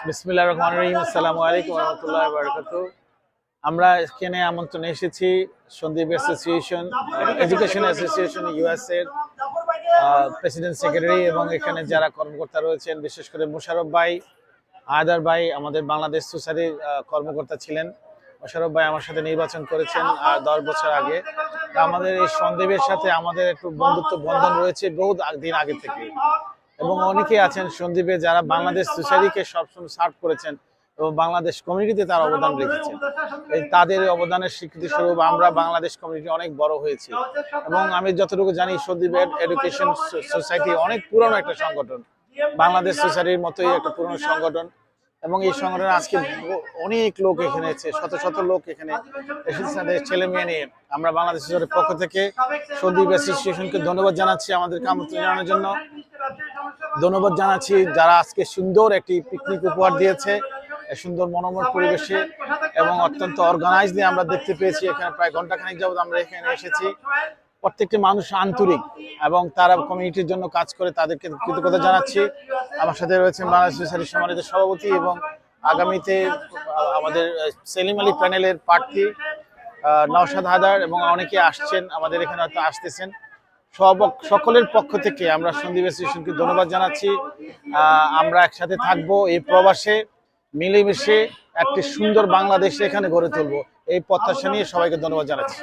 বিসমিল্লাহির রহমানির রহিম। আসসালামু আলাইকুম ওয়া রাহমাতুল্লাহি ওয়া বারাকাতুহু। আমরা এখানে আমন্ত্রণে এসেছি Sandip association, education association US এর প্রেসিডেন্ট সেক্রেটারি এবং এখানে যারা কর্মকর্তা রয়েছেন, বিশেষ করে মোশাররফ ভাই, হায়দার ভাই আমাদের বাংলাদেশ সোসাইটির কর্মকর্তা ছিলেন। মোশাররফ ভাই আমার সাথে নির্বাচন করেছেন 10 বছর আগে। আমাদের এই সন্দীপের সাথে আমাদের একটু বন্ধুত্ব বন্ধন রয়েছে বহু দিন আগে থেকে, এবং অনেকেই আছেন সন্দীপে যারা বাংলাদেশ সোসাইটিকে সবসময় সার্ভ করেছেন এবং বাংলাদেশ কমিউনিটিতে তার অবদান রেখেছেন। এই তাদের অবদানের স্বীকৃতি স্বরূপ আমরা বাংলাদেশ কমিউনিটি অনেক বড় হয়েছি। এবং আমি যতটুকু জানি সন্দীপ এডুকেশন সোসাইটি অনেক পুরনো একটা সংগঠন, বাংলাদেশ সোসাইটির মতোই একটা পুরনো সংগঠন। এবং এই সংগঠনে আজকে অনেক লোক এখানে শত শত লোক এখানে এসেছে তাদের ছেলে মেয়ে নিয়ে। আমরা বাংলাদেশ সোসাইটির পক্ষ থেকে সন্দীপ অ্যাসোসিয়েশনকে ধন্যবাদ জানাচ্ছি আমাদেরকে আমন্ত্রণ জানানোর জন্য। ধন্যবাদ জানাচ্ছি যারা আজকে সুন্দর একটি পিকনিক উপহার দিয়েছে, সুন্দর মনোরম পরিবেশে এবং অত্যন্ত অর্গানাইজ দিয়ে আমরা দেখতে পেয়েছি। এখানে প্রায় ঘন্টাখানেক যাবত আমরা এখানে এসেছি। প্রত্যেকটি মানুষ আন্তরিক এবং তারা কমিউনিটির জন্য কাজ করে, তাদেরকে কৃতজ্ঞতা জানাচ্ছি। আমার সাথে রয়েছেন বাংলাদেশ সোসাইটির সম্মানিত সভাপতি এবং আগামীতে আমাদের সেলিম আলী প্যানেলের প্রার্থী নওশাদ হায়দার, এবং অনেকে আসছেন আমাদের এখানে, হয়তো আসতেছেন। সকলের পক্ষ থেকে আমরা সন্দীপ অ্যাসোসিয়েশনকে ধন্যবাদ জানাচ্ছি। আমরা একসাথে থাকবো, এই প্রবাসে মিলেমিশে একটি সুন্দর বাংলাদেশ এখানে গড়ে তুলবো, এই প্রত্যাশা নিয়ে সবাইকে ধন্যবাদ জানাচ্ছি।